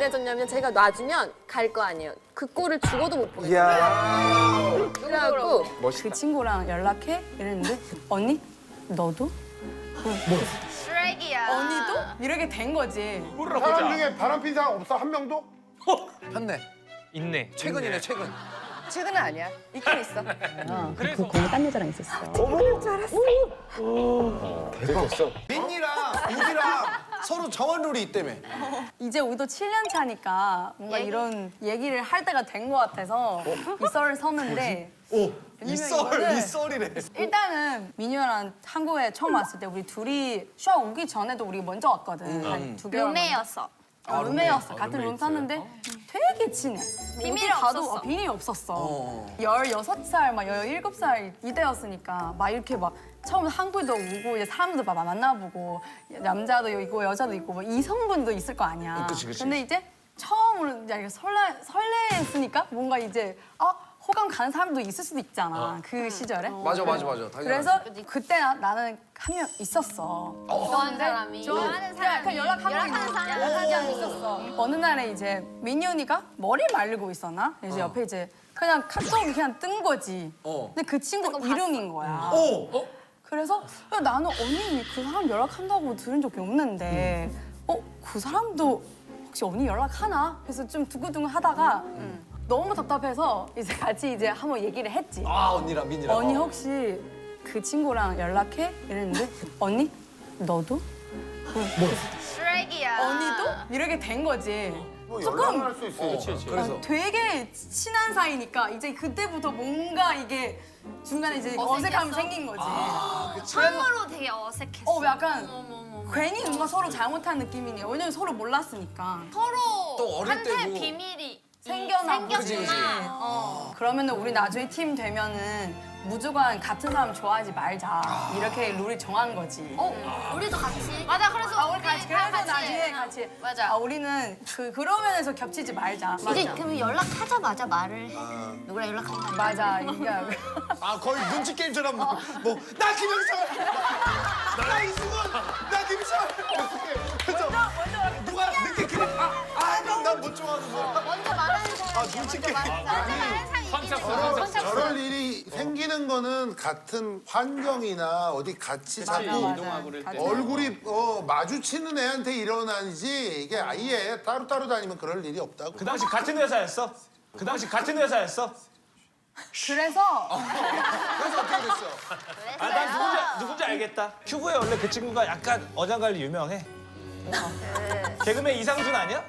예민해졌냐면 제가 놔주면 갈 거 아니에요. 그 꼴을 죽어도 못 보여요. 이야. 그래갖고 그 친구랑 연락해? 이랬는데 언니? 너도? 쓰레기야. 언니도? 이렇게 된 거지. 사람 중에 바람핀 사람 없어? 한 명도? 현네. 있네. 최근이네, 최근. 최근은 아니야. 있긴 있어. 그래서 딴 여자랑 있었어. 민니랑 우기랑 서로 정한 룰이 있다며. 이제 우리도 7년 차니까 뭔가 이런 얘기를 할 때가 된 것 같아서 이 썰을 섰는데 오, 왜냐면 이 썰이래. 일단은 민유랑 한국에 처음 왔을 때 우리 둘이 슈아 오기 전에도 우리 먼저 왔거든. 한 2개월. 룸메였어. 룸메였어. 같은 룸 샀는데 되게 친해. 비밀이 어디 가도 없었어. 비밀이 없었어. 16살, 막 17살 이때였으니까 막 이렇게 막 처음 한국도 오고 이제 사람도 막 만나보고 남자도 있고 여자도 있고 뭐 이성분도 있을 거 아니야. 그치, 그치. 근데 이제 처음으로 이제 설레했으니까 뭔가 이제 호감 가는 사람도 있을 수도 있잖아. 그 시절에. 맞아. 당연하지. 그래서 그때 나는 한 명 있었어. 좋아하는 사람이. 좋아하는 사람. 그냥 연락하는 사람 있었어. 어느 날에 이제 민희 언니가 머리 말리고 있었나? 그래서 옆에 이제 그냥 카톡이 그냥 뜬 거지. 근데 그 친구 이름인 거야. 그래서 야, 나는 언니 그 사람 연락한다고 들은 적이 없는데 그 사람도 혹시 언니 연락하나? 그래서 좀 두근두근 하다가 너무 답답해서 이제 같이 이제 한번 얘기를 했지. 아, 언니랑 민니랑. 언니 혹시 그 친구랑 연락해? 이랬는데 언니? 너도? 쓰레기야. 언니도? 이렇게 된 거지. 뭐 연락을 할 수 있어. 그래서 되게 친한 사이니까 이제 그때부터 뭔가 이게 중간에 이제 어색함이 생긴 거지. 처음으로 되게 어색했어. 약간 괜히 뭔가 서로 잘못한 느낌이네. 왜냐면 서로 몰랐으니까. 서로 또 어릴 한테 때고. 비밀이 생겼나 생겼구나. 그러면은 우리 나중에 팀 되면은 무조건 같은 사람 좋아하지 말자. 이렇게 룰이 정한 거지. 우리도 같이. 맞아. 그래서 우리 같이 그래서 나중에 같이 맞아. 우리는 그런 면에서 겹치지 말자. 이제 그럼 연락하자마자 말을 해. 누구랑 연락한다. 맞아. 이게 아, 거의 눈치 게임처럼 나 김영철, 나 이승원, 나 김철. 그래서 누가 늦게 그래? 난 못 좋아하는 거야. 먼저 말하는 사람이 눈치 먼저 게임. 말하는 사람이 저럴 일이 생기는 거는 같은 환경이나 어디 같이 자꾸 이동하고 얼굴이 마주치는 애한테 일어나지 이게 아예 따로따로 다니면 그럴 일이 없다고. 그 당시 같은 회사였어? 그 당시 같은 회사였어? 그래서 어떻게 됐어? 아, 난 누군지 알겠다. 큐브에 원래 그 친구가 약간 어장관리 유명해. 개그맨 이상준 아니야?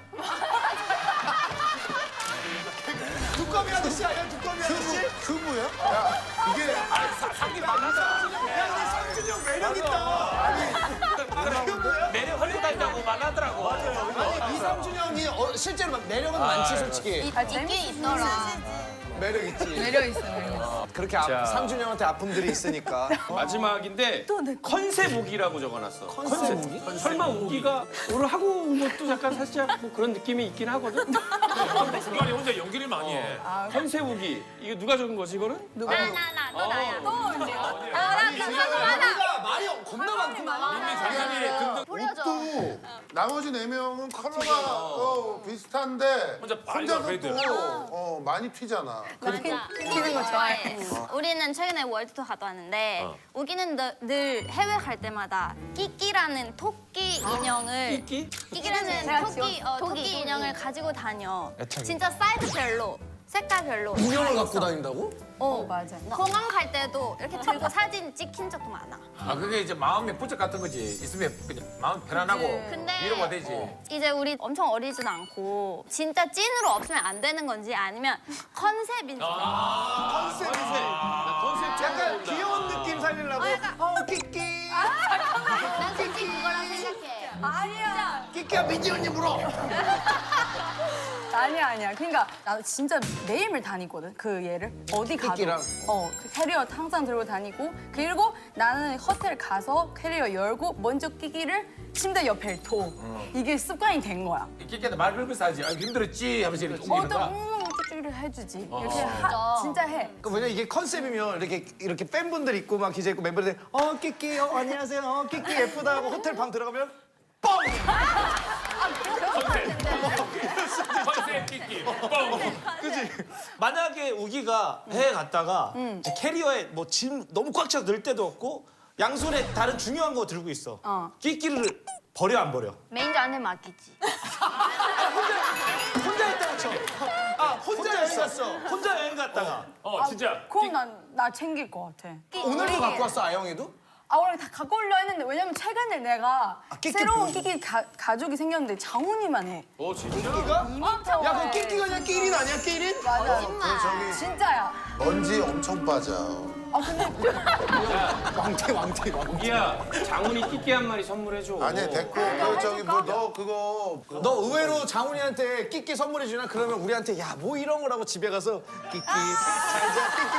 두꺼비 아저씨 아니야? 두꺼비 아저씨? 그거야? 야, 이게 상기 많아. 상준이 형 매력 있다. 매력 헐고 다닌다고 말하더라고. 아니 이상준 형이 실제로 막 매력은 많지 솔직히. 있긴 있더라. 매력 있지. 매력 있어. 매력 있어. 그렇게 상준 형한테 아픔들이 있으니까. 마지막인데 컨셉 우기라고 적어놨어. 컨셉 우기? 설마 우기가 오늘 하고 온 것도 약간 살짝 뭐 그런 느낌이 있긴 하거든. 중간에 혼자 연기를 많이 해. 컨셉 우기 이거 누가 적은 거지 이거는? 너 나야. 또 이제 우기가 말이 겁나 많구만. 뿌려줘. 또 나머지 4명은 컬러가 비슷한데 혼자 혼자서 그래도. 또 많이 튀잖아. 튀는 거 좋아해. 우리는 최근에 월드투어 갔다 왔는데 우기는 늘 해외 갈 때마다 끼끼라는 토끼 인형을 끼끼라는 제가 토끼 인형을 가지고 다녀. 진짜 사이즈별로 색깔별로. 인형을 갖고 다닌다고? 맞아. 공항 갈 때도 이렇게 들고 사진 찍힌 적도 많아. 아 그게 이제 마음의 부적 같은 거지. 있으면 그냥 마음 편안하고 근데 위로가 되지. 이제 우리 엄청 어리진 않고 진짜 찐으로 없으면 안 되는 건지 아니면 컨셉인지. 약간 귀여운 느낌 살리려고. 끼끼. 난 솔직히 그거랑 생각해. 아니야. 끼끼야 민지 언니 물어. 아니야. 그러니까 나 진짜 매일매일 다니거든. 그 얘를 어디 가도. 끼끼랑? 그 캐리어 항상 들고 다니고 그리고 나는 호텔 가서 캐리어 열고 먼저 끼기를 침대 옆에 둬. 이게 습관이 된 거야. 끼끼한테 말 걸면서 하지. 아 힘들었지 하면서 이렇게 옮기는 거야. 끼기를 해주지. 이렇게 진짜 해. 그 뭐냐 이게 컨셉이면 이렇게 팬분들 있고 막 기자 있고 멤버들 끼끼 안녕하세요 끼끼 예쁘다 하고 호텔 방 들어가면 뻥. 만약에 우기가 해외 갔다가 이제 캐리어에 뭐 짐 너무 꽉 차서 넣을 데도 없고 양손에 다른 중요한 거 들고 있어. 끼끼를 버려 안 버려? 매니저한테 맡기지. 혼자 했다고 쳐. 혼자 여행 갔어. 혼자 여행 갔다가. 진짜. 그럼 나 챙길 것 같아. 오늘도 갖고 왔어 아영이도? 원래 다 갖고 오려 했는데 왜냐면 최근에 내가 끼끼 새로운 보여줘. 끼끼 가족이 생겼는데 장훈이만 해. 진짜? 끼끼가? 야 그럼 끼끼가 그냥 끼린 아니야 끼린? 맞아. 저기 진짜야. 먼지 엄청 빠져. 왕태. 우기야, 장훈이 끼끼 한 마리 선물해줘. 아니 됐고 그 저기 뭐 너 그거 너 의외로 장훈이한테 끼끼 선물해 주나? 그러면 우리한테 야 뭐 이런 거라고 집에 가서 끼끼 잘자 끼끼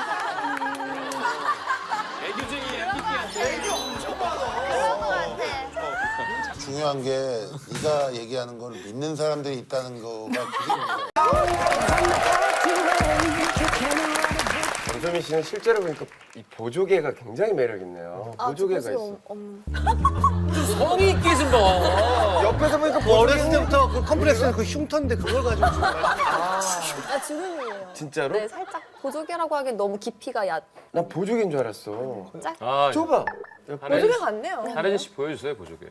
애교쟁이야, 끼끼한테. 애교 엄청 많아. 그런 거 같아. 중요한 게 네가 얘기하는 걸 믿는 사람들이 있다는 거가 그게 정소민 씨는 실제로 보니까 이 보조개가 굉장히 매력 있네요. 보조개가 있어. 성의 있게 좀 봐. 옆에서 보니까 어렸을 때부터 그 컴플렉스는 그 흉터인데 그걸 가지고 지금 주름이에요. 진짜로? 네, 살짝 보조개라고 하기엔 너무 깊이가 난 보조개인 줄 알았어. 아, 좁아. 보조개 같네요. 다른 씨 보여주세요, 보조개.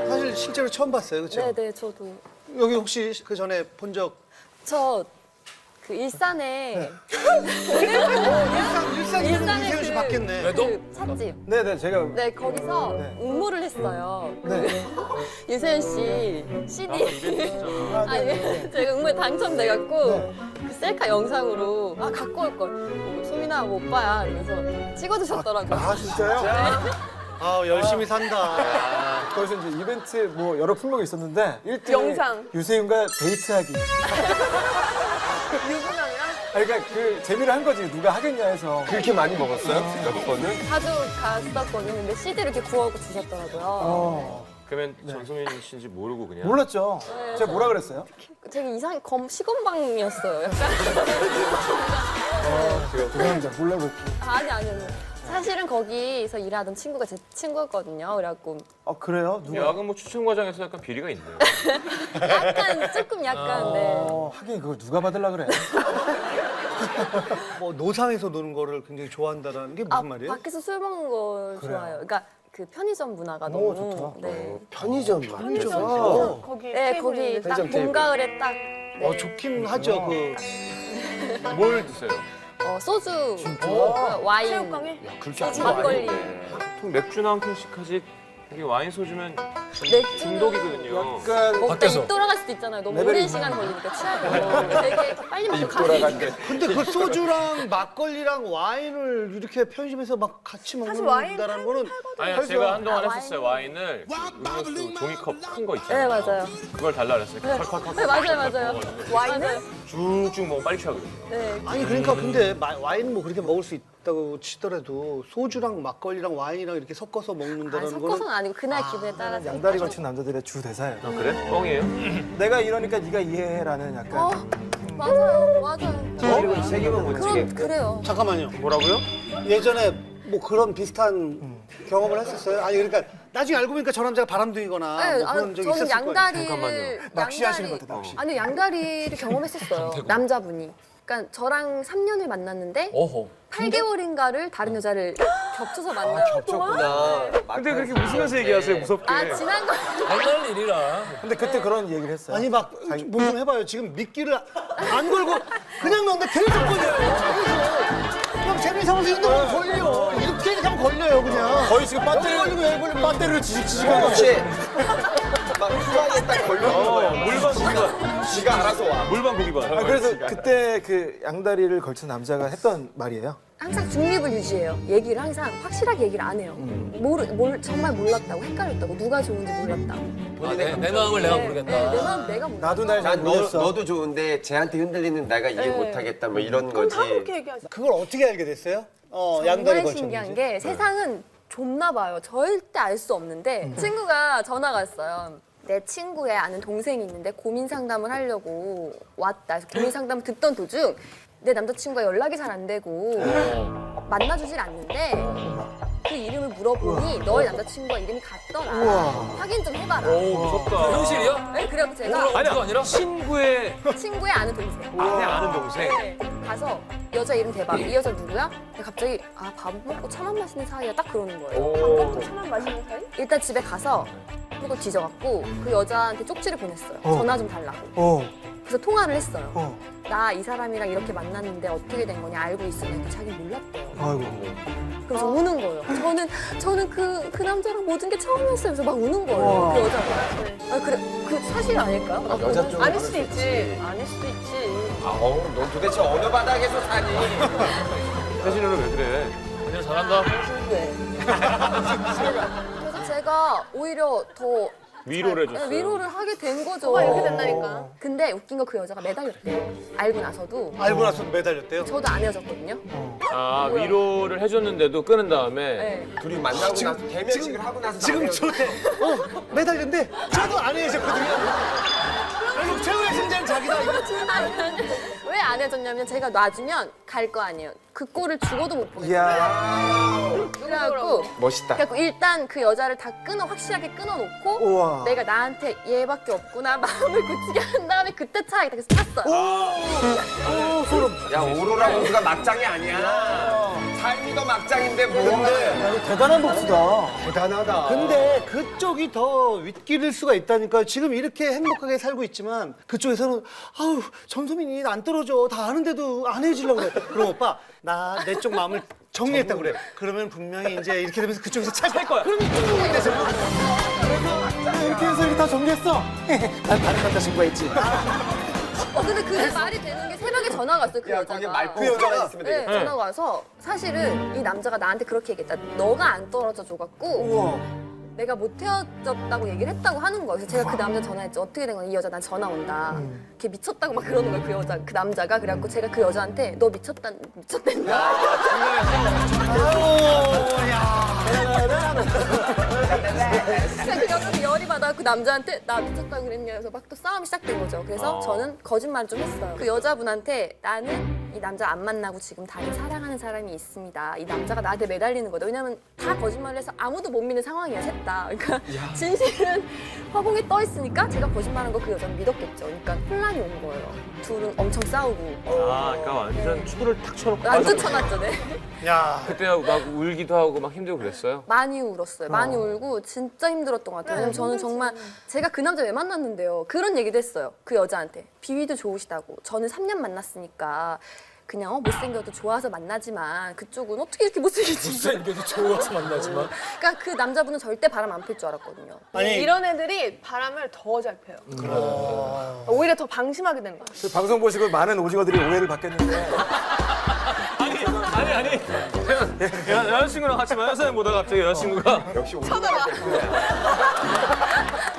사실 실제로 처음 봤어요, 그렇죠? 네네, 저도. 여기 혹시 그 전에 본 적? 저 그 일산에 일산이 이세현 씨 봤겠네. 그 찻집. 네네 제가 네, 거기서 응모를 했어요. 유세윤 씨 CD. 아니, 제가 응모에 당첨돼갖고 그 셀카 영상으로 갖고 올 걸. 소민아, 뭐 오빠야. 이러면서 찍어주셨더라고요. 아 진짜요? 아 열심히 산다. 거기서 이제 이벤트 뭐 여러 품목이 있었는데 1등 영상. 유세윤과 데이트하기. 유부남이랑 그러니까 그 재미를 한 거지 누가 하겠냐 해서. 그렇게 많이 먹었어요? 몇 번은? 자주 갔었거든요. 근데 CD를 이렇게 구워갖고 주셨더라고요. 그러면 정소민 씨인지 모르고 그냥. 몰랐죠. 제가 뭐라 그랬어요? 되게 이상하게 시건방이었어요. 약간. 죄송합니다. 몰라볼게. 아니요. 사실은 거기서 일하던 친구가 제 친구였거든요. 그래갖고 그래요? 누가? 야근 뭐 추천 과정에서 약간 비리가 있네요. 조금 약간, 네. 하긴 그걸 누가 받으려 그래. 뭐 노상에서 노는 거를 굉장히 좋아한다는 게 무슨 말이에요? 밖에서 술 먹는 걸 그래요? 좋아해요. 그러니까 그 편의점 문화가 너무 좋다. 네. 편의점 말이죠. 네, 거기 딱 편의점 봄 가을에 딱 네. 좋긴 하죠. 뭘 드세요? 소주, 와인, 소주, 막걸리. 보통 맥주나 한 캔씩 하지. 이게 와인 소주면 맥주는 중독이거든요. 약간 먹다 입 돌아갈 수도 있잖아요. 너무 오랜 시간 걸리니까 취하고 되게 빨리 먹고 가는데. 근데 그 소주랑 막걸리랑 와인을 이렇게 편의점에서 막 같이 먹는다라는 거는 아니, 제가 한동안 와인. 했었어요. 와인을 음료수 종이컵 큰 거 있잖아요. 네, 맞아요. 그걸 달라 그랬어요. 컬컬컬. 네, 맞아요. 와인을? 쭉쭉 먹으면 빨리 취하거든요. 네. 아니 그러니까 근데 와인 뭐 그렇게 먹을 수 있다고 치더라도 소주랑 막걸리랑 와인이랑 이렇게 섞어서 먹는다는 거는 섞어서는 아니고 그날 기분에 따라서. 양다리 걸친 남자들의 주 대사예요. 그래? 뻥이에요? 내가 이러니까 네가 이해해라는 약간. 맞아요. 책임은 못 지겠고. 그래요. 잠깐만요. 뭐라고요? 예전에 뭐 그런 비슷한 경험을 했었어요? 아니 그러니까 나중에 알고 보니까 저 남자가 바람둥이거나 네, 뭐 그런 적이 저는 있었을 거예요. 양다리를 낚시하시는 것 같아, 낚시. 아니 양다리를 경험했었어요. 남자분이. 그러니까 저랑 3년을 만났는데 8개월인가를 다른 여자를 겹쳐서 만나요. 근데 그렇게 웃으면서 얘기하세요, 무섭게. 지난 거. 당연한 일이라. 근데 그때 그런 얘기를 했어요. 아니 막 뭐 좀 해봐요. 지금 미끼를 안 걸고 그냥 넣는데 계속 걸려요. 그럼 재미삼아서 이거 넣으면 걸려. 이렇게 하면 걸려요 그냥. 거의 지금 배터리를 지직하고 혹시 막 후하게 딱 걸려있는 거야. 물방 고기반. 지가 알아서 와. 물방 고기반. 그래서 그때 그 양다리를 걸친 남자가 했던 말이에요. 항상 중립을 유지해요. 얘기를 항상 확실하게 얘기를 안 해요. 정말 몰랐다고, 헷갈렸다고, 누가 좋은지 몰랐다고. 내 마음을 내가 모르겠다. 네, 내 마음 내가 몰라. 나도 날 잘 난 모르겠어. 너도 좋은데 쟤한테 흔들리는 내가 이해 못하겠다 뭐 이런 거지. 그걸 어떻게 알게 됐어요? 양다리 정말 걸쳤는지. 신기한 게 세상은 좁나 봐요. 절대 알 수 없는데 친구가 전화가 왔어요. 내 친구의 아는 동생이 있는데 고민 상담을 하려고 왔다. 그래서 고민 상담을 듣던 도중 내 남자친구가 연락이 잘 안 되고 만나주질 않는데 그 이름을 물어보니 너의 남자친구와 이름이 같더라. 확인 좀 해봐라. 무섭다. 현실이야? 네, 그래서 제가 아니야. 친구의 친구의 아는 동생. 아는 동생. 네, 가서 여자 이름 대박. 이 여자 누구야? 근데 갑자기 밥 먹고 차만 마시는 사이야. 딱 그러는 거예요. 밥 먹고 차만 마시는 사이? 일단 집에 가서 그거 뒤져갖고 그 여자한테 쪽지를 보냈어요. 전화 좀 달라고. 그래서 통화를 했어요. 나 이 사람이랑 이렇게 만났는데 어떻게 된 거냐 알고 있었는데 자기 몰랐대요. 그래서 우는 거예요. 저는 그 남자랑 모든 게 처음이었어요. 그래서 막 우는 거예요. 그 여자가. 그래 그 사실 아닐까요? 여자 쪽은 아닐 수도 있지. 아닐 수도 있지. 넌 도대체 어느 바닥에서 사니? 혜진이는 왜 그래? 그냥 잘한다. 그래서 제가 오히려 더 위로를 해줬어요. 위로를 하게 된 거죠. 이렇게 된다니까. 근데 웃긴 거 그 여자가 매달렸대요. 알고 나서도. 알고 나서 매달렸대요? 저도 안 헤어졌거든요. 아 위로를 해줬는데도 끊은 다음에 네. 둘이 만나고 나서 대면식을 하고 나서 지금 저한테 매달렸는데 저도 안 헤어졌거든요. 그래서 최후의 승자는 자기다. 이거. 왜 안 헤어졌냐면 제가 놔주면 갈 거 아니에요. 그 꼴을 죽어도 못 보겠어요. 이야. 그래갖고 멋있다. 그래갖고 일단 그 여자를 다 확실하게 끊어놓고 우와. 내가 나한테 얘밖에 없구나 마음을 굳히게 한 다음에 그때 차야겠다. 그래서 탔어요. 소름. 야 오로라 공주가 막장이 아니야. 삶이 더 막장인데 뭐. 야, 이거 대단한 복수다. 대단하다. 근데 그쪽이 더 윗길일 수가 있다니까요. 지금 이렇게 행복하게 살고 있지만 그쪽에서는 아우 전소민이 안 떨어져. 다 아는데도 안 헤어지려고 그래. 그럼 오빠 나 내 쪽 마음을 정리했다 그래. 그러면 분명히 이제 이렇게 되면서 그쪽에서 찰 거야. 그럼 이쪽이 돼서 이렇게 해서 이렇게 다 정리했어. 난 다른 남자친구가 있지. 근데 그게 말이 되는 게 새벽에 전화가 왔어요. 그 야 여자가. 거기 말투 여자가 있으면 네, 되겠다. 전화가 와서 사실은 이 남자가 나한테 그렇게 얘기했다. 너가 안 떨어져 줘갖고 우와. 내가 못 헤어졌다고 얘기를 했다고 하는 거예요. 그래서 제가 그 남자 전화했죠. 어떻게 된 거야? 이 여자 난 전화 온다. 걔 미쳤다고 막 그러는 거예요. 그 여자, 그 남자가. 그래갖고 제가 그 여자한테 너 미쳤단다. 그래서 열이 받아 그 남자한테 나 미쳤다고 그랬냐 해서 막 또 싸움이 시작된 거죠. 그래서 저는 거짓말을 좀 했어요. 그 여자분한테 나는 이 남자 안 만나고 지금 다른 사랑하는 사람이 있습니다. 이 남자가 나한테 매달리는 거다. 왜냐면 다 거짓말을 해서 아무도 못 믿는 상황이야, 셋 다. 그러니까 진실은 화공에 떠 있으니까 제가 거짓말한 거 그 여자는 믿었겠죠. 그러니까 혼란이 온 거예요. 둘은 엄청 싸우고. 그러니까 완전 축구를 탁 쳐놓고 완전 쳐놨죠, 네. 야. 그때 막 울기도 하고 막 힘들고 그랬어요? 많이 울었어요. 많이 울고 진짜 힘들었던 것 같아요. 왜냐면 저는 정말 제가 그 남자 왜 만났는데요. 그런 얘기도 했어요. 그 여자한테. 비위도 좋으시다고. 저는 3년 만났으니까 그냥 못생겨도 좋아서 만나지만 그쪽은 어떻게 이렇게 못생겼지? 못생겨도 좋아서 만나지만. 그러니까 그 남자분은 절대 바람 안 필 줄 알았거든요. 아니 이런 애들이 바람을 더 잘 펴요. 오히려 더 방심하게 되는 거야. 그 방송 보시고 많은 오징어들이 오해를 받겠는데 아니 여자친구랑 같이 만나서 보다가 갑자기 여자친구가 역시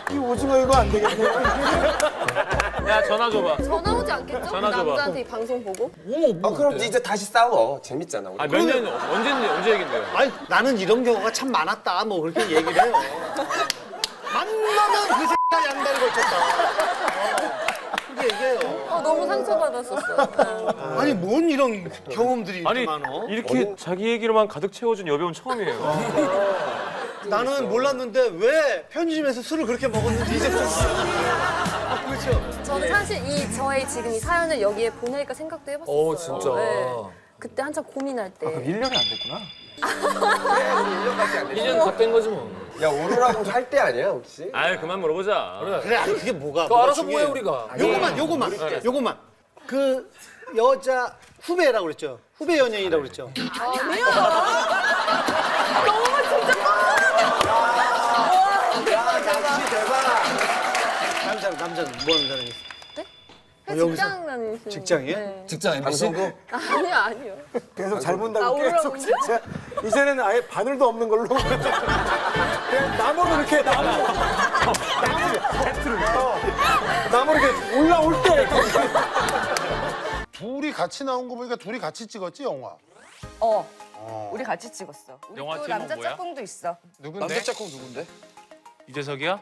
이 오징어 이거 안 되겠네. 야 전화 줘봐. 전화 오지 않겠죠? 그 전화 줘봐. 남자한테 이 방송 보고? 그럼 이제 다시 싸워. 재밌잖아. 우리. 몇 년 언제 얘긴데요? 아니 나는 이런 경우가 참 많았다. 뭐 그렇게 얘기를 해요. 만나면 그 새끼가 양다리 걸쳤다. 그렇게 얘기해요. 너무 상처받았었어요. 아니 뭔 이런 경험들이 이렇게 아니 많어? 이렇게 자기 얘기로만 가득 채워준 여배우는 처음이에요. 나는 몰랐는데 왜 편의점에서 술을 그렇게 먹었는지 이제 그렇죠. 저는 사실 저의 지금 이 사연을 여기에 보낼까 생각도 해봤었어요. 진짜. 그때 한참 고민할 때. 1년이 안 됐구나. 1년밖에 안 됐어. 1년 다 뺀 거지 뭐. 야 오로라 공주 할 때 아니야 혹시? 아유 그만 물어보자. 그래 아니 그게 뭐가 너 알아서 중요해. 뭐해 우리가. 요거만 그 여자 후배라고 그랬죠. 후배 연예인이라고 그랬죠. 남자는 뭐 하는 사람이 있어? 여기서? 직장 다니시는. 직장이에요? 네. 직장 MBC? 아니요. 계속 잘 본다고 오로라 계속 공주? 진짜 이제는 아예 바늘도 없는 걸로 그냥 나무로 이렇게 나무로 이렇게 올라올 때 이렇게. 둘이 같이 나온 거 보니까 둘이 같이 찍었지 영화. 우리 같이 찍었어. 우리 영화 또 제목 남자 뭐야? 짝꿍도 있어. 남자 짝꿍 누군데? 이재석이야?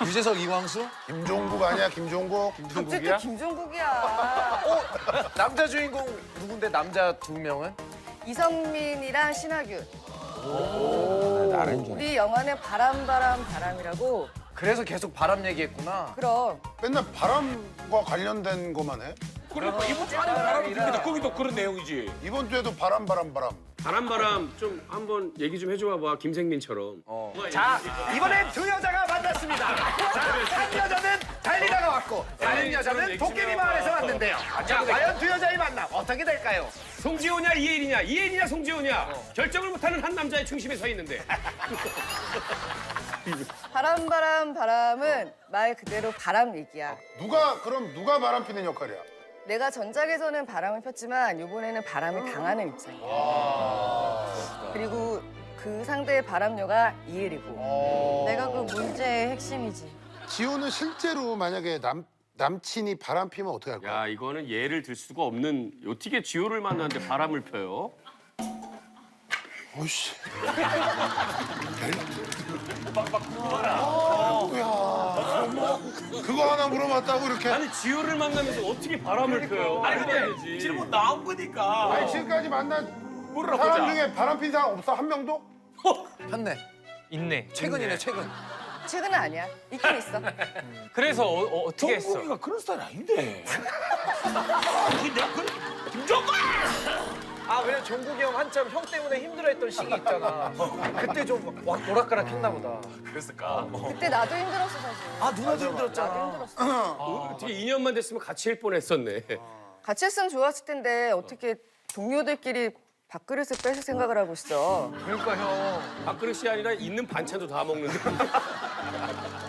유재석, 이광수? 김종국 아니야 김종국? 갑자기 또 김종국이야. 남자 주인공 누군데 남자 두 명은? 이성민이랑 신하균. 우리 영화는 바람이라고. 그래서 계속 바람 얘기했구나. 그럼 맨날 바람과 관련된 것만 해? 그러니까 이번 주 안에 바람이 듭니다. 거기도 그런 내용이지. 이번 주에도 바람. 바람 좀 한번 얘기 좀 해줘봐 김생민처럼. 자, 이번엔 두 여자가 만났습니다. 자, 한 여자는 달리다가 왔고 다른 여자는 도깨비 마을에서 왔는데요. 자, 과연 두 여자의 만남 어떻게 될까요? 송지효냐 이혜인이냐 이혜인이냐 송지효냐 결정을 못하는 한 남자의 중심에 서 있는데. 바람은 말 그대로 바람 얘기야. 누가 바람 피는 역할이야? 내가 전작에서는 바람을 폈지만 이번에는 바람을 당하는 입장이야. 그리고 그 상대의 바람녀가 이혜리고. 내가 그 문제의 핵심이지. 지호는 실제로 만약에 남친이 바람 피면 어떻게 할 거야? 야 이거는 예를 들 수가 없는 어떻게 지효를 만났는데 바람을 펴요? 오씨. 그거 하나 물어봤다고 이렇게. 아니 지효를 만나면서 어떻게 바람을 펴요? 아니 근데 질문 나온 거니까. 아니 지금까지 만난 물어보자. 사람 중에 바람 핀 사람 없어? 한 명도? 폈네. 있네. 최근이네 최근. 최근은 아니야. 있긴 있어. 그래서 어떻게 했어? 정국이가 그런 스타일 아닌데. 내가 그래. 김정국! 아, 왜냐면 종국이 형 한참 형 때문에 힘들어했던 시기 있잖아. 그때 좀 오락가락했나 보다. 그랬을까? 그때 나도 힘들었어 사실. 아, 누나도 힘들었잖아. 나도 힘들었어. 어떻게 2년만 됐으면 같이 할 뻔했었네. 같이 했으면 좋았을 텐데 어떻게 동료들끼리 밥그릇을 뺏을 생각을 하고 있어. 그러니까 형. 밥그릇이 아니라 있는 반찬도 다 먹는데.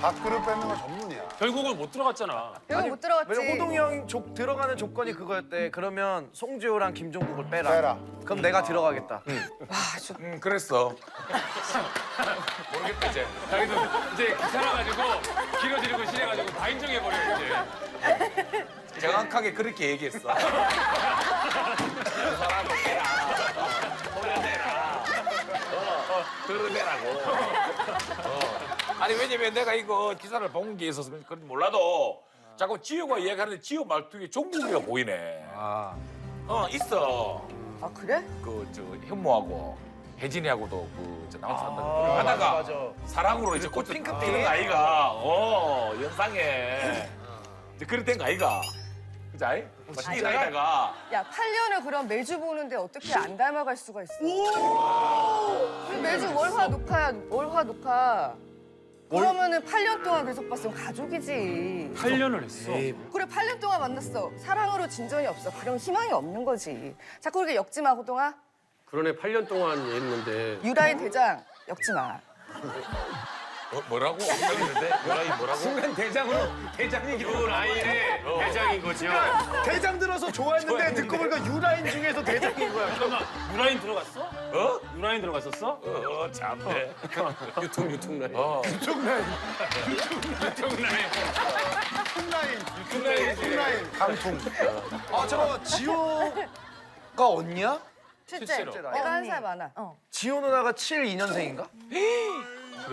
밥그릇 뺏는 거 전문이야. 결국은 못 들어갔잖아. 여기 못 들어갔지. 왜냐면 호동이 형이 들어가는 조건이 그거였대. 그러면 송지효랑 김종국을 빼라. 그럼 내가 들어가겠다. 그랬어. 모르겠다 이제. 자기도 이제 귀찮아가지고 길어지는 거 싫어가지고 다 인정해버려 이제. 정확하게 그렇게 얘기했어. 그 사람을 빼라. 돌려내라. 돌려내라고. 아니 왜냐면 내가 이거 기사를 본 게 있었으면 그건 몰라도 자꾸 지효가 이야기하는데 지효 말투에 종국이가 보이네. 있어. 아 그래? 그 저 현모하고 혜진이하고도 그저 나와서 한다고 하다가 맞아. 사랑으로 이제 꽃 핑크 피는 아이가 연상에 이제 그래 된 거 아이가 그자이 맛있게 다니다가 야 8년을 그럼 매주 보는데 어떻게 안 닮아갈 수가 있어? 매주 월화 녹화. 그러면은 8년 동안 계속 봤으면 가족이지. 8년을 했어. 그래 8년 동안 만났어. 사랑으로 진전이 없어. 그럼 희망이 없는 거지. 자꾸 그렇게 엮지 마 호동아. 그러네 8년 동안 했는데. 유라인 대장 엮지 마. 뭐라고? 했는데 유라이 뭐라고? 순간 대장으로 대장이 그 라인의 대장인 거죠. 대장 들어서 좋아했는데 듣고 보니까 유라인 중에서 대장인 거야. 잠깐만 유라인 들어갔어? 어? 유라인 들어갔었어? 참네. 유통 라인. 유통 라인. 강풍. 아, 잠깐만. 지효가 언니야? 실제 내가 한 살 많아. 지효 누나가 72년생인가?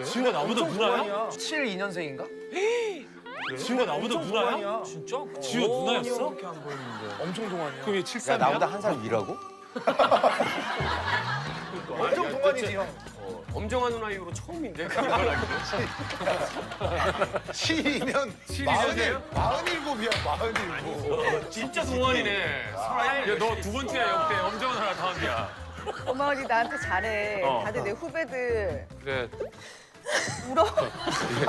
지효가 나보다 누나야? 72년생인가? 지효가 나보다 누나야? 진짜? 지효 누나였어? 엄청 동안이야. 그게 73이야? 한 살 위라고? 엄청 동안이지 형. 엄정한 누나 이후로 처음인데. 12년 47이야 47. 진짜 동안이네. 너 두 번째야 역대 엄정한 누나 다음이야. 고마워, 나한테 잘해. 어. 다들 내 후배들. 그래. 울어.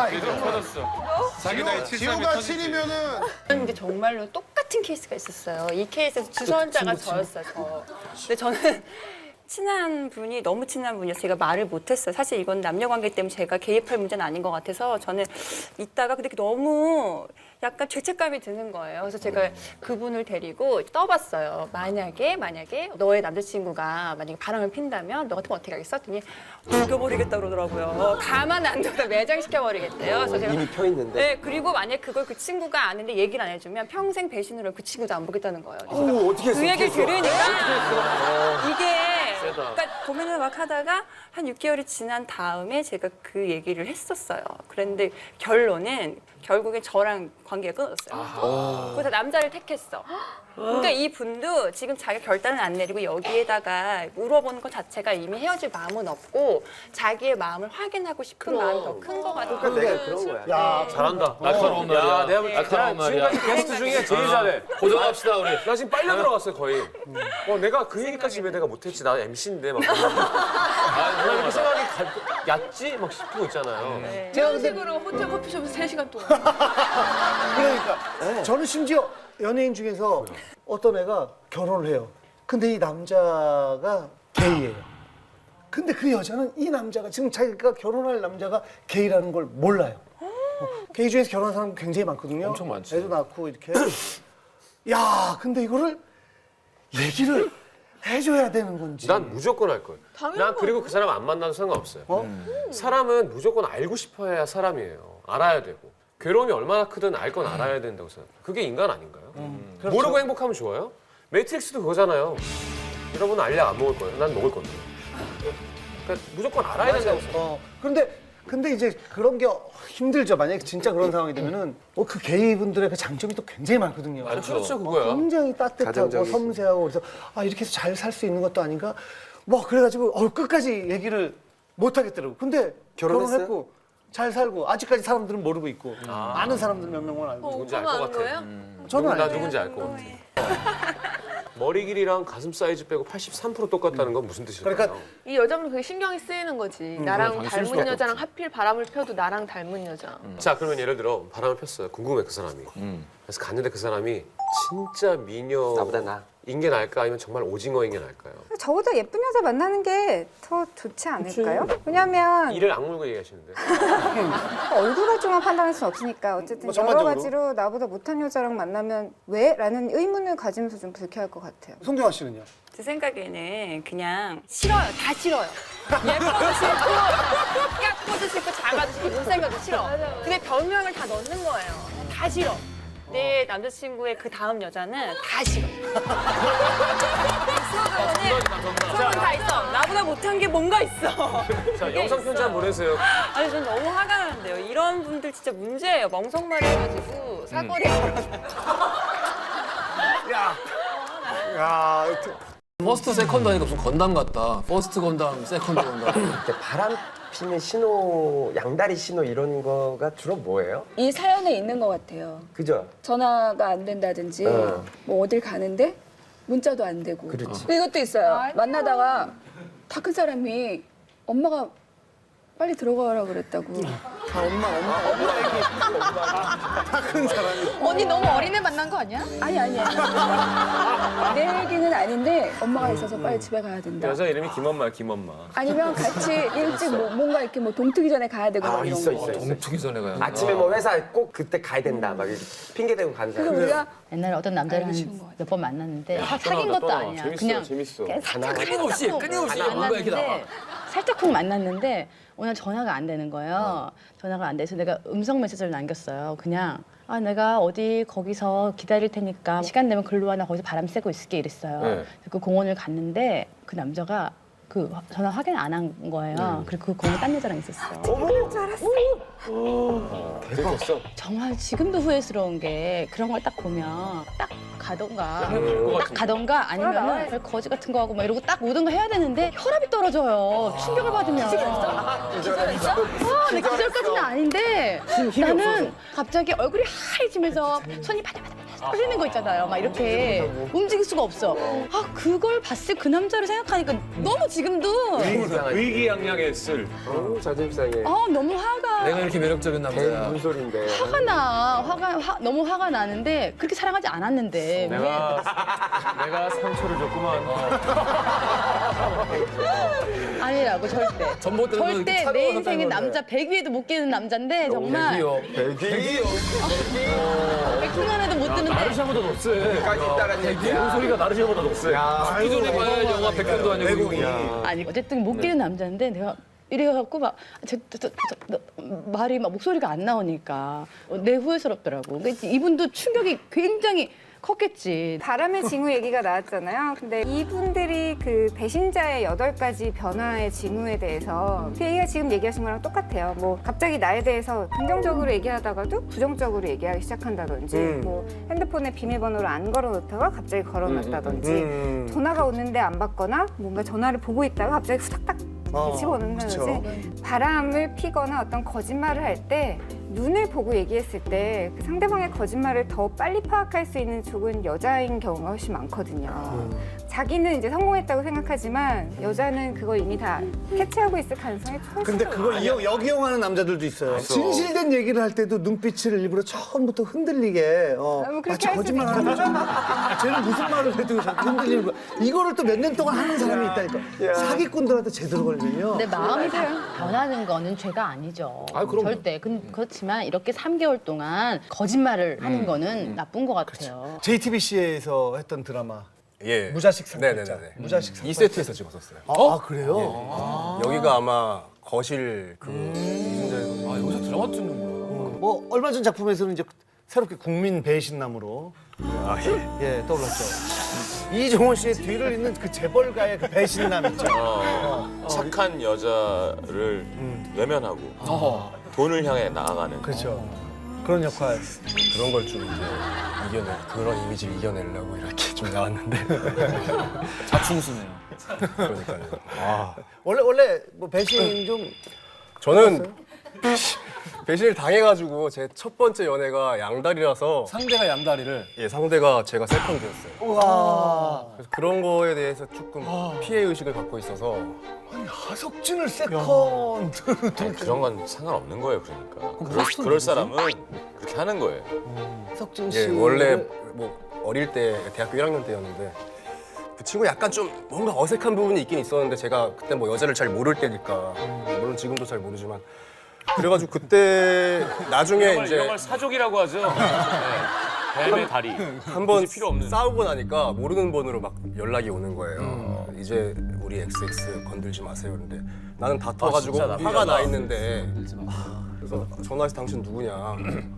그래도 터졌어. 자기 나이 73이 지호가 터지지. 7이면은 근데 정말로 똑같은 케이스가 있었어요. 이 케이스에서 주선자가 저였어요. 저. 근데 저는 친한 분이 너무 친한 분이어서 제가 말을 못했어요. 사실 이건 남녀관계 때문에 제가 개입할 문제는 아닌 것 같아서 저는 있다가 근데 너무 약간 죄책감이 드는 거예요. 그래서 제가 그분을 데리고 떠봤어요. 만약에 너의 남자친구가 만약에 바람을 핀다면 너 같으면 어떻게 하겠어? 했더니 죽여버리겠다 그러더라고요. 가만 안 둬서 매장시켜버리겠대요. 그래서 제가 이미 펴 있는데. 네, 그리고 만약 그걸 그 친구가 아는데 얘기를 안 해주면 평생 배신으로 그 친구도 안 보겠다는 거예요. 오, 어떻게 했어? 그 얘기를 들으니까 이게 그러니까 고민을 막 하다가 한 6개월이 지난 다음에 제가 그 얘기를 했었어요. 그런데 결론은 결국엔 저랑 관계가 끊어졌어요. 그래서 남자를 택했어. 그러니까 이 분도 지금 자기 결단을 안 내리고 여기에다가 물어보는 것 자체가 이미 헤어질 마음은 없고 자기의 마음을 확인하고 싶은 마음이 더 큰 것 같아요. 그러니까 그런 거야. 야, 잘한다. 날카로운 말이야. 야, 내가 볼 때 날카로운 말이야. 지금까지 게스트 중에 제일 잘해. 고정합시다 우리. 나 지금 빨려 들어갔어요 거의. 내가 그 얘기까지 왜 내가 못했지? 나 MC인데 막. 나 이렇게 생각이 얕지? 막 싶은 거 있잖아요. 이런 식으로 호텔 커피숍에서 3시간 동안. 그러니까 저는 심지어 연예인 중에서 어떤 애가 결혼을 해요. 근데 이 남자가 게이예요. 근데 그 여자는 이 남자가 지금 자기가 결혼할 남자가 게이라는 걸 몰라요. 게이 중에서 결혼한 사람 굉장히 많거든요. 엄청 많지. 애도 낳고 이렇게. 야, 근데 이거를 얘기를 해줘야 되는 건지. 난 무조건 할 거예요. 난 그리고 그 사람 안 만나도 상관없어요. 사람은 무조건 알고 싶어야 사람이에요. 알아야 되고. 괴로움이 얼마나 크든 알 건 알아야 된다고 생각해요. 그게 인간 아닌가요? 그렇죠. 모르고 행복하면 좋아요? 매트릭스도 그거잖아요. 여러분은 알약 안 먹을 거예요. 난 먹을 건데. 그러니까 무조건 알아야 된다고 생각해요. 근데 이제 그런 게 힘들죠. 만약에 진짜 그런 상황이 되면은 그 게이분들의 그 장점이 또 굉장히 많거든요. 그렇죠, 그거야. 굉장히 따뜻하고 가정적이지. 섬세하고 그래서 이렇게 해서 잘 살 수 있는 것도 아닌가. 뭐 그래가지고 끝까지 얘기를 못 하겠더라고. 근데 결혼했어요? 결혼했고 잘 살고 아직까지 사람들은 모르고 있고 많은 사람들 몇 명은 알고. 누군지 알 것 아는 같아. 거예요? 저는 나 알죠. 누군지 알 것 같아. 머리 길이랑 가슴 사이즈 빼고 83% 똑같다는 건 무슨 뜻일까요? 그러니까 이 여자분 그게 신경이 쓰이는 거지. 나랑 당연히 닮은 수밖에 여자랑 하필 바람을 펴도 나랑 닮은 여자. 자, 그러면 예를 들어 바람을 폈어요. 궁금해 그 사람이. 그래서 갔는데 그 사람이 진짜 미녀 나보다 나. 인게 나을까 아니면 정말 오징어인 게 나을까요? 저보다 예쁜 여자 만나는 게 더 좋지 않을까요? 왜냐면 이를 악물고 얘기하시는데. 얼굴 가지고만 판단할 수는 없으니까 어쨌든 뭐 여러 전반적으로? 가지로 나보다 못한 여자랑 만나면 왜? 라는 의문을 가지면서 좀 불쾌할 것 같아요. 송경아 씨는요? 제 생각에는 그냥 싫어요. 다 싫어요. 예뻐도 싫고, 깎고도 싫고, 작아도 싫고, 못생겨도 싫어. 근데 별명을 다 넣는 거예요. 다 싫어. 내 남자친구의 그 다음 여자는 다 싫어. 수업은 다 있어. 나보다 못한 게 뭔가 있어. 자, 영상 편지 한번 보내세요. 아니, 전 너무 화가 나는데요. 이런 분들 진짜 문제예요. 멍석말이 해가지고 사거리 걸어서. 야, 퍼스트 세컨드 하니까 무슨 건담 같다. 퍼스트 건담, 세컨드 건담. 바람 피는 신호, 양다리 신호 이런 거가 주로 뭐예요? 이 사연에 있는 것 같아요. 그죠? 전화가 안 된다든지 뭐 어딜 가는데 문자도 안 되고. 그렇지. 이것도 있어요. 만나다가 다 큰 사람이 엄마가 빨리 들어가라 그랬다고. 다 큰 사람이. 언니 너무 어린애 만난 거 아니야? 아니. 내 얘기는 아닌데 엄마가 있어서 빨리 집에 가야 된다. 여자 이름이 김엄마야, 김엄마. 아니면 같이 일찍 뭔가 이렇게 동트기 전에 가야 되고 막 이런 거. 동투기 전에 가요. 아침에 뭐 회사 꼭 그때 가야 된다 막 이렇게 핑계 대고 가는 사람. 그럼 우리가 옛날에 어떤 남자를 몇 번 만났는데 사귄 것도 아니야. 그냥 재밌어. 끊임없이 뭔가 이렇게 나와. 살짝쿵 만났는데 오늘 전화가 안 되는 거예요. 전화가 안 돼서 내가 음성 메시지를 남겼어요. 그냥 내가 어디 거기서 기다릴 테니까 시간 되면 글로 와나 거기서 바람 쐬고 있을게 이랬어요. 네. 그 공원을 갔는데 그 남자가 그 전화 확인 안 한 거예요. 그리고 그 공원 딴 여자랑 있었어. 됐어. 정말 지금도 후회스러운 게 그런 걸 딱 보면 딱 가던가 아니면은 별 거지 같은 거 하고 막 이러고 딱 모든 거 해야 되는데 혈압이 떨어져요. 충격을 받으면. 내 기절까지는 아닌데 나는 갑자기 얼굴이 하얘지면서 손이 바들바들 떨리는 거 있잖아요. 막 이렇게 움직일 수가 없어. 그걸 봤을 그 남자를 생각하니까 너무 지금도 의기양양했을. 자존심 상해. 너무 화가. 내가 이렇게 매력적인 남자야. 무슨 소린데. 화가 나. 너무 화가 나는데 그렇게 사랑하지 않았는데. 내가 상처를 줬구만. 아니라고 절대. 절대 내 인생의 남자 100위에도 못 끼는 남자인데 정말. 100위? 100등 안에도 못 드는데. 나르샤보다 높세. 소리가 나르샤보다 높세. 죽기 전에 봐야 영화 100등도 아니고. 아니 어쨌든 못 끼는 남자인데 내가 이래갖고 막 말이 막 목소리가 안 나오니까 내 후회스럽더라고. 그러니까 이분도 충격이 굉장히 컸겠지. 바람의 징후 얘기가 나왔잖아요. 근데 이분들이 그 배신자의 8가지 변화의 징후에 대해서 피해가 지금 얘기하신 거랑 똑같아요. 뭐 갑자기 나에 대해서 긍정적으로 얘기하다가도 부정적으로 얘기하기 시작한다든지 뭐 핸드폰에 비밀번호를 안 걸어놓다가 갑자기 걸어놨다든지 전화가 오는데 안 받거나 뭔가 전화를 보고 있다가 갑자기 후닥닥 집어넣는다든지 바람을 피거나 어떤 거짓말을 할 때 눈을 보고 얘기했을 때 그 상대방의 거짓말을 더 빨리 파악할 수 있는 쪽은 여자인 경우가 훨씬 많거든요. 자기는 이제 성공했다고 생각하지만 여자는 그걸 이미 다 캐치하고 있을 가능성이 훨씬 근데 그거 역이용하는 남자들도 있어요. 진실된 얘기를 할 때도 눈빛을 일부러 처음부터 흔들리게 마치 거짓말하는 거죠. 쟤는 무슨 말을 해도 자꾸 흔들리는 거야. 이거를 또 몇 년 동안 하는 사람이 있다니까. 사기꾼들한테 제대로 걸리면요. 내 마음이 변하는 거는 죄가 아니죠. 절대. 그렇지만 이렇게 3개월 동안 거짓말을 하는 거는 나쁜 것 같아요. JTBC에서 했던 드라마. 예. 무자식 상팔자. 네네네. 무자식 상팔자. 2세트에서 찍었었어요. 아, 그래요? 여기가 아마 거실 그 이순자에서 여기서 드라마 찍는 뭐 얼마 전 작품에서는 이제 새롭게 국민 배신남으로 예, 떠올랐죠. 이종원 씨의 뒤를 잇는 그 재벌가의 그 배신남 있죠. 착한 여자를 외면하고 돈을 향해 나아가는. 그렇죠. 그런 역할. 그런 걸 좀 이제 그런 이미지를 이겨내려고 이렇게 좀 나왔는데 자충수네요. 그러니까요. 원래 뭐 배신 좀 저는 배신을 당해가지고 제 첫 번째 연애가 양다리라서 상대가 양다리를? 예, 상대가 제가 세컨드였어요. 우와. 그래서 그런 거에 대해서 조금 피해 의식을 갖고 있어서 아니 하석진을 세컨드로 아니, 그런 건 상관없는 거예요, 그러니까. 그럴 사람은 그렇게 하는 거예요. 하석진 씨 예, 원래 뭐 어릴 때 대학교 1학년 때였는데 그 친구 약간 좀 뭔가 어색한 부분이 있긴 있었는데 제가 그때 뭐 여자를 잘 모를 때니까 물론 지금도 잘 모르지만 그래가지고 그때 나중에 이제 이런 걸 사족이라고 하죠. 네. 뱀의 다리. 한번 필요 없는. 싸우고 나니까 모르는 번호로 막 연락이 오는 거예요. 이제 우리 XX 건들지 마세요. 그런데 나는 다 터가지고 진짜 화가 나 있는데 그래서 전화해서 당신 누구냐.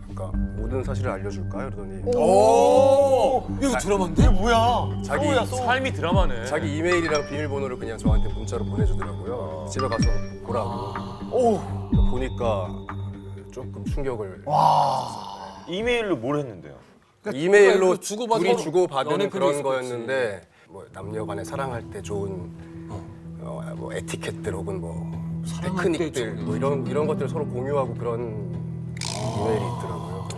그러니까 모든 사실을 알려줄까요? 그러더니 이거 드라마인데? 뭐야? 자기 삶이 드라마네. 자기 이메일이랑 비밀번호를 그냥 저한테 문자로 보내주더라고요. 집에 가서 보라고. 보니까 조금 충격을. 이메일로 뭘 했는데요? 이메일로 주고받은 둘이 주고받은 연애 그런 글이 거였는데 뭐 남녀간에 사랑할 때 좋은 뭐 에티켓들 혹은 뭐 테크닉들 뭐 이런 것들 서로 공유하고 그런 이메일이 있더라고요.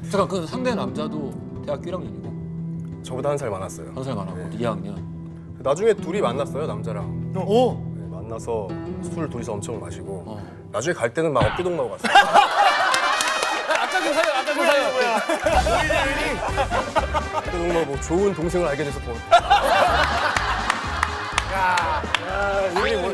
잠깐 그 상대 남자도 대학교 1학년이고 저보다 한 살 많았어요. 한 살 많았고 2학년. 나중에 둘이 만났어요, 남자랑. 오. 네, 만나서 술 둘이서 엄청 마시고 나중에 갈 때는 막 어깨동무하고 갔어요. 아까 그 사연, 아까 그 사연. 어깨동무하고 뭐 좋은 동생을 알게 돼서 뭐. 야, 이게 뭐